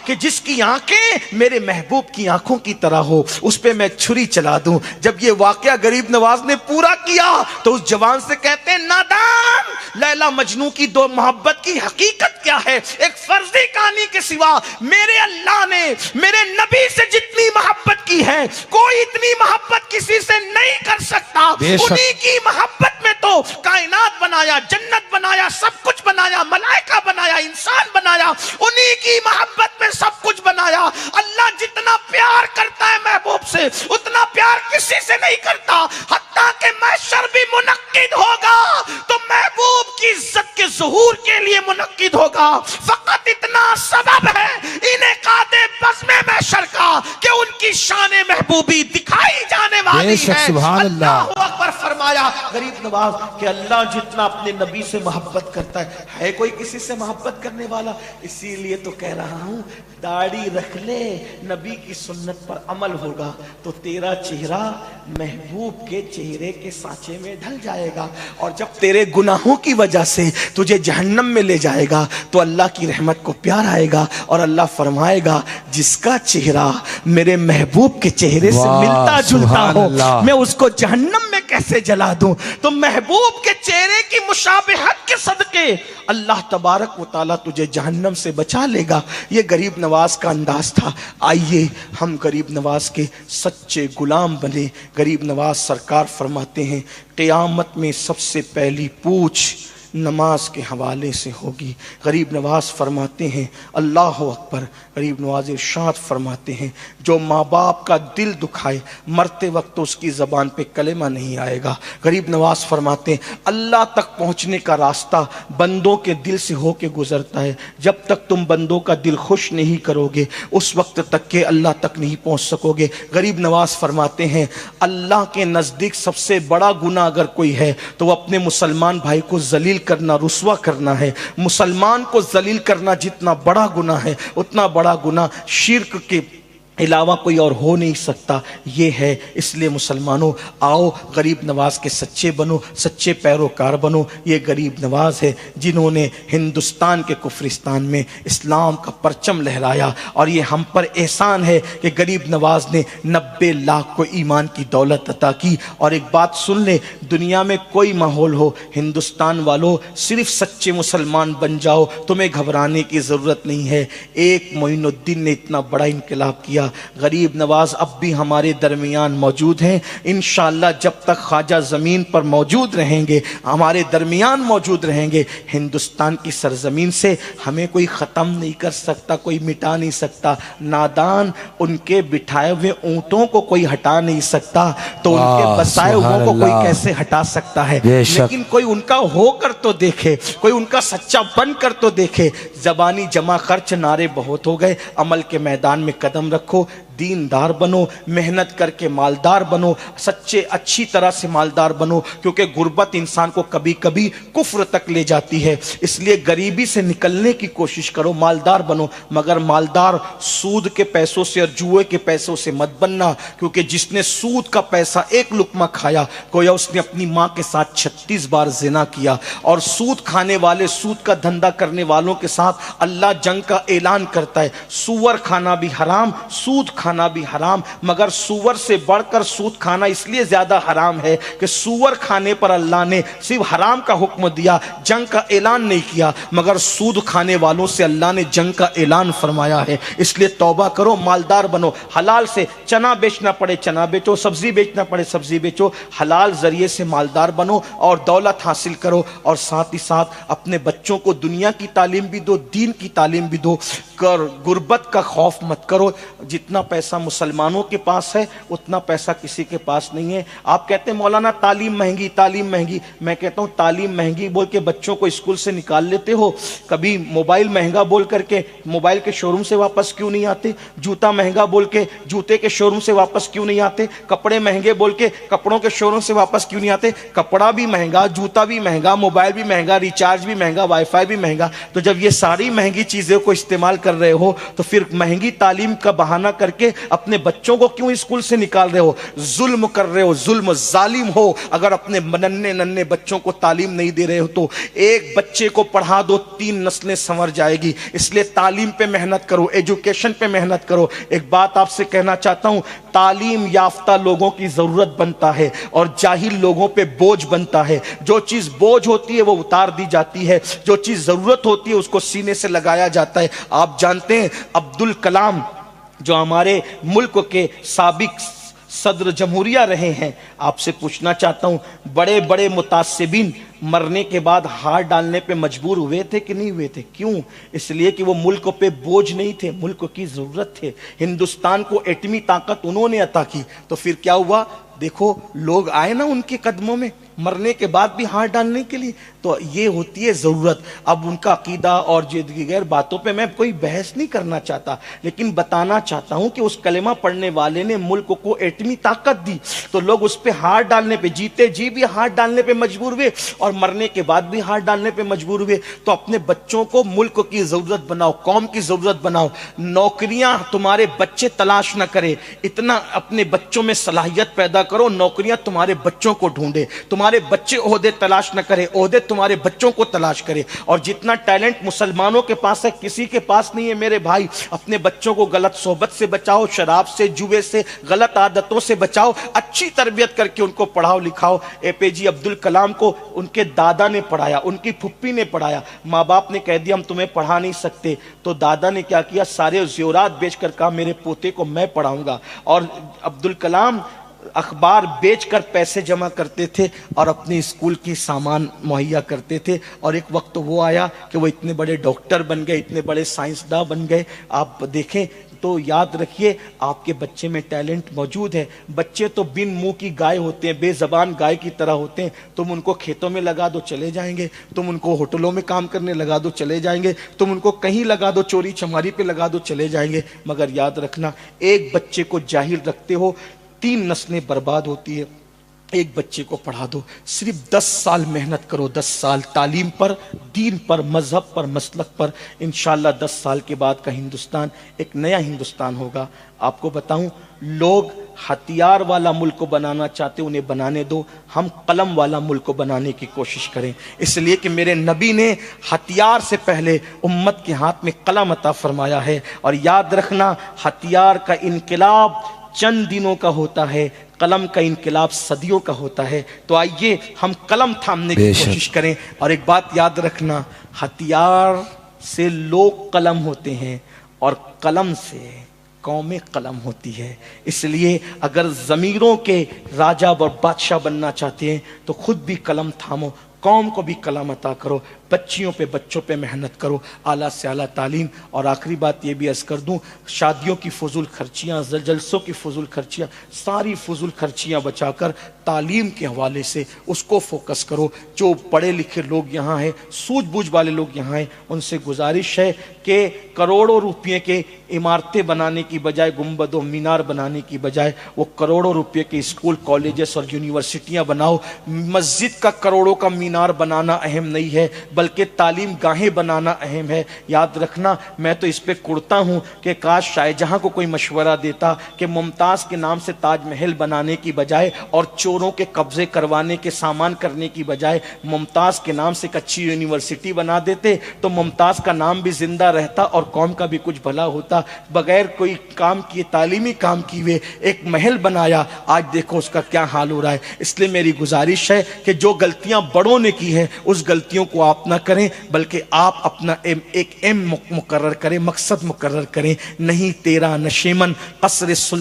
کہ جس کی آنکھیں میرے محبوب کی آنکھوں کی طرح ہو اس پہ میں چھری چلا دوں. جب یہ واقعہ غریب نواز نے پورا کیا تو اس جوان سے کہتے ہیں نادان، لیلا مجنوں کی دو محبت کی حقیقت کیا ہے؟ ایک فرضی کہانی کے سوا میرے اللہ نے میرے نبی سے جتنی محبت کی ہے کوئی اتنی محبت کسی سے نہیں کر سکتا. انہی کی محبت میں تو کائنات بنایا، جنت بنایا، سب کچھ بنایا، ملائکہ بنایا، انسان بنایا، انہی کی محبت میں سب کچھ بنایا. اللہ جتنا پیار کرتا ہے محبوب سے اتنا پیار کسی سے نہیں کرتا. حتیٰ کہ محشر بھی منعقد ہوگا تو محبوب کی عزت کے ظہور کے لیے منعقد ہوگا. فقط اتنا سبب ہے انعقاد بزم محشر کا کہ ان کی شان محبوبی دکھائی جانے والی ہے. سبحان اللہ. اللہ اکبر فرمایا غریب نواز کہ اللہ جتنا اپنے نبی سے محبت کرتا ہے کوئی کسی سے محبت کرنے والا؟ اسی لیے تو کہہ رہا ہوں داڑھی رکھ لے، نبی کی سنت پر عمل ہوگا تو تیرا چہرہ محبوب کے چہرے کے سانچے میں ڈھل جائے گا. اور جب تیرے گناہوں کی وجہ سے تجھے جہنم میں لے جائے گا تو اللہ کی رحمت کو پیار آئے گا اور اللہ فرمائے گا جس کا چہرہ میرے محبوب کے چہرے سے ملتا جلتا ہو میں اس کو جہنم میں کیسے جلا دوں. تو محبوب کے چہرے کی مشابہت کے صدقے اللہ تبارک و تعالیٰ تجھے جہنم سے بچا لے گا. یہ غریب نواز کا انداز تھا. آئیے ہم غریب نواز کے سچے غلام بنے. غریب نواز سرکار فرماتے ہیں قیامت میں سب سے پہلی پوچھ نماز کے حوالے سے ہوگی. غریب نواز فرماتے ہیں اللہ اکبر. غریب نواز ارشاد فرماتے ہیں جو ماں باپ کا دل دکھائے مرتے وقت تو اس کی زبان پہ کلمہ نہیں آئے گا. غریب نواز فرماتے ہیں اللہ تک پہنچنے کا راستہ بندوں کے دل سے ہو کے گزرتا ہے. جب تک تم بندوں کا دل خوش نہیں کرو گے اس وقت تک کہ اللہ تک نہیں پہنچ سکو گے. غریب نواز فرماتے ہیں اللہ کے نزدیک سب سے بڑا گناہ اگر کوئی ہے تو وہ اپنے مسلمان بھائی کو ذلیل کرنا، رسوا کرنا ہے. مسلمان کو ذلیل کرنا جتنا بڑا گناہ ہے اتنا بڑا گناہ شرک کے علاوہ کوئی اور ہو نہیں سکتا. یہ ہے اس لیے مسلمانوں آؤ غریب نواز کے سچے بنو، سچے پیروکار بنو. یہ غریب نواز ہے جنہوں نے ہندوستان کے کفرستان میں اسلام کا پرچم لہرایا اور یہ ہم پر احسان ہے کہ غریب نواز نے 90 لاکھ کو ایمان کی دولت عطا کی. اور ایک بات سن لے، دنیا میں کوئی ماحول ہو ہندوستان والوں صرف سچے مسلمان بن جاؤ، تمہیں گھبرانے کی ضرورت نہیں ہے. ایک معین الدین نے اتنا بڑا انقلاب کیا. غریب نواز اب بھی ہمارے درمیان موجود ہیں. انشاءاللہ جب تک خواجہ زمین پر موجود رہیں گے ہمارے درمیان موجود رہیں گے ہندوستان کی سرزمین سے ہمیں کوئی ختم نہیں کر سکتا، کوئی مٹا نہیں سکتا. نادان ان کے بٹھائے ہوئے اونٹوں کو کوئی ہٹا نہیں سکتا تو ان کے بسائے ہوئے کو کوئی کیسے ہٹا سکتا ہے. لیکن کوئی ان کا ہو کر تو دیکھے، کوئی ان کا سچا بن کر تو دیکھے. زبانی جمع خرچ نعرے بہت ہو گئے، عمل کے میدان میں قدم رکھو، دیندار بنو، محنت کر کے مالدار بنو، سچے اچھی طرح سے مالدار بنو کیونکہ غربت انسان کو کبھی کبھی کفر تک لے جاتی ہے. اس لیے غریبی سے نکلنے کی کوشش کرو، مالدار بنو، مگر مالدار سود کے پیسوں سے اور جوئے کے پیسوں سے مت بننا کیونکہ جس نے سود کا پیسہ ایک لقمہ کھایا گویا اس نے اپنی ماں کے ساتھ 36 بار زنا کیا. اور سود کھانے والے، سود کا دھندا کرنے والوں کے ساتھ اللہ جنگ کا اعلان کرتا ہے. سور کھانا بھی حرام، سود کھانا بھی حرام، مگر سور سے بڑھ کر سود کھانا اس لیے زیادہ حرام ہے کہ سور کھانے پر اللہ نے صرف حرام کا حکم دیا، جنگ کا اعلان نہیں کیا، مگر سود کھانے والوں سے اللہ نے جنگ کا اعلان فرمایا ہے. اس لیے توبہ کرو، مالدار بنو، حلال سے چنا بیچنا پڑے چنا بیچو، سبزی بیچنا پڑے سبزی بیچو، حلال ذریعے سے مالدار بنو اور دولت حاصل کرو. اور ساتھ ہی ساتھ اپنے بچوں کو دنیا کی تعلیم بھی دو، دین کی تعلیم بھی دو. غربت کا خوف مت کرو. جتنا پیسہ مسلمانوں کے پاس ہے اتنا پیسہ کسی کے پاس نہیں ہے. آپ کہتے ہیں مولانا تعلیم مہنگی، تعلیم مہنگی. میں کہتا ہوں تعلیم مہنگی بول کے بچوں کو اسکول سے نکال لیتے ہو، کبھی موبائل مہنگا بول کر کے موبائل کے شو روم سے واپس کیوں نہیں آتے؟ جوتا مہنگا بول کے جوتے کے شو روم سے واپس کیوں نہیں آتے؟ کپڑے مہنگے بول کے کپڑوں کے شو روم سے واپس کیوں نہیں آتے؟ کپڑا بھی مہنگا، جوتا بھی مہنگا، موبائل بھی مہنگا، ریچارج بھی مہنگا، وائی فائی بھی مہنگا. تو جب یہ ساری مہنگی چیزوں کو استعمال کر رہے ہو تو پھر مہنگی تعلیم کا بہانہ کر کے ہوگے, اپنے بچوں کو کیوں اسکول سے نکال رہے ہو؟ ظلم کر رہے ہو, ظلم ظالم ہو اگر اپنے ننھے بچوں کو تعلیم نہیں دے رہے ہو تو. ایک بچے کو پڑھا دو 3 نسلیں سنور جائے گی. اس لیے تعلیم پہ محنت کرو, ایجوکیشن پہ محنت کرو. ایک بات آپ سے کہنا چاہتا ہوں, تعلیم یافتہ لوگوں کی ضرورت بنتا ہے اور جاہل لوگوں پہ بوجھ بنتا ہے. جو چیز بوجھ ہوتی ہے وہ اتار دی جاتی ہے, جو چیز ضرورت ہوتی ہے اس کو سینے سے لگایا جاتا ہے. آپ جانتے ہیں عبدالکلام جو ہمارے ملک کے سابق صدر جمہوریہ رہے ہیں, آپ سے پوچھنا چاہتا ہوں, بڑے بڑے متعصبین مرنے کے بعد ہار ڈالنے پہ مجبور ہوئے تھے کہ نہیں ہوئے تھے؟ کیوں؟ اس لیے کہ وہ ملک پہ بوجھ نہیں تھے, ملک کی ضرورت تھے. ہندوستان کو ایٹمی طاقت انہوں نے عطا کی, تو پھر کیا ہوا؟ دیکھو لوگ آئے نا ان کے قدموں میں مرنے کے بعد بھی ہار ڈالنے کے لیے. تو یہ ہوتی ہے ضرورت. اب ان کا عقیدہ اور دیگر باتوں پہ میں کوئی بحث نہیں کرنا چاہتا, لیکن بتانا چاہتا ہوں کہ اس کلمہ پڑھنے والے نے ملک کو ایٹمی طاقت دی, تو لوگ اس پہ ہار ڈالنے پہ, جیتے جی بھی ہار ڈالنے پہ مجبور ہوئے اور مرنے کے بعد بھی ہار ڈالنے پہ مجبور ہوئے. تو اپنے بچوں کو ملک کی ضرورت بناؤ, قوم کی ضرورت بناؤ. نوکریاں تمہارے بچے تلاش نہ کرے, اتنا اپنے بچوں میں صلاحیت پیدا کرو, نوکریاں تمہارے بچوں کو ڈھونڈے. تمہارے بچے عہدے تلاش نہ کرے, عہدے تمہارے بچوں کو تلاش کرے. اور جتنا ٹیلنٹ مسلمانوں کے پاس ہے کسی کے پاس نہیں ہے میرے بھائی. اپنے بچوں کو غلط صحبت سے بچاؤ, شراب سے, جوے سے, غلط عادتوں سے بچاؤ, اچھی تربیت کر کے ان کو پڑھاؤ لکھاؤ. اے پی جے عبدالکلام کو ان کے دادا نے پڑھایا, ان کی پھپھی نے پڑھایا. ماں باپ نے کہہ دیا ہم تمہیں پڑھا نہیں سکتے, تو دادا نے کیا کیا؟ سارے زیورات بیچ کر کہا میرے پوتے کو میں پڑھاؤں گا. اور عبدالکلام اخبار بیچ کر پیسے جمع کرتے تھے اور اپنے اسکول کی سامان مہیا کرتے تھے. اور ایک وقت وہ آیا کہ وہ اتنے بڑے ڈاکٹر بن گئے, اتنے بڑے سائنسداں بن گئے. آپ دیکھیں تو یاد رکھیے آپ کے بچے میں ٹیلنٹ موجود ہے. بچے تو بن منہ کی گائے ہوتے ہیں, بے زبان گائے کی طرح ہوتے ہیں. تم ان کو کھیتوں میں لگا دو چلے جائیں گے, تم ان کو ہوٹلوں میں کام کرنے لگا دو چلے جائیں گے, تم ان کو کہیں لگا دو, چوری چماری پہ لگا دو چلے جائیں گے. مگر یاد رکھنا, ایک بچے کو جاہل رکھتے ہو 3 نسلیں برباد ہوتی ہے. ایک بچے کو پڑھا دو, صرف 10 سال محنت کرو, 10 سال تعلیم پر, دین پر, مذہب پر, مسلک پر. انشاءاللہ 10 سال کے بعد کا ہندوستان ایک نیا ہندوستان ہوگا. آپ کو بتاؤں, لوگ ہتھیار والا ملک کو بنانا چاہتے, انہیں بنانے دو. ہم قلم والا ملک کو بنانے کی کوشش کریں, اس لیے کہ میرے نبی نے ہتھیار سے پہلے امت کے ہاتھ میں قلم عطا فرمایا ہے. اور یاد رکھنا, ہتھیار کا انقلاب چند دنوں کا ہوتا ہے, قلم کا انقلاب صدیوں کا ہوتا ہے. تو آئیے ہم قلم تھامنے کی کوشش کریں. اور ایک بات یاد رکھنا, ہتھیار سے لوگ قلم ہوتے ہیں اور قلم سے قوم قلم ہوتی ہے. اس لیے اگر ضمیروں کے راجہ اور بادشاہ بننا چاہتے ہیں تو خود بھی قلم تھامو, قوم کو بھی قلم عطا کرو, بچیوں پہ بچوں پہ محنت کرو, اعلیٰ سے اعلیٰ تعلیم. اور آخری بات یہ بھی عرض کر دوں, شادیوں کی فضول خرچیاں, جلسوں کی فضول خرچیاں, ساری فضول خرچیاں بچا کر تعلیم کے حوالے سے اس کو فوکس کرو. جو پڑھے لکھے لوگ یہاں ہیں, سوجھ بوجھ والے لوگ یہاں ہیں, ان سے گزارش ہے کہ کروڑوں روپے کے عمارتیں بنانے کی بجائے, گنبد و مینار بنانے کی بجائے, وہ کروڑوں روپے کے اسکول, کالجز اور یونیورسٹیاں بناؤ. مسجد کا کروڑوں کا مینار بنانا اہم نہیں ہے, بلکہ تعلیم گاہیں بنانا اہم ہے. یاد رکھنا, میں تو اس پہ کڑتا ہوں کہ کاش شاہ جہاں کو کوئی مشورہ دیتا کہ ممتاز کے نام سے تاج محل بنانے کی بجائے اور چوروں کے قبضے کروانے کے سامان کرنے کی بجائے ممتاز کے نام سے ایک اچھی یونیورسٹی بنا دیتے, تو ممتاز کا نام بھی زندہ رہتا اور قوم کا بھی کچھ بھلا ہوتا. بغیر کوئی کام کیے, تعلیمی کام کیے ایک محل بنایا, آج دیکھو اس کا کیا حال ہو رہا ہے. اس لیے میری گزارش ہے کہ جو غلطیاں بڑوں نے کی ہے اس غلطیوں کو آپ نہ کریں, بلکہ آپ اپنا ایک ایم مقرر کریں, مقصد مقرر کریں. نہیں تیرا نشیمن قصر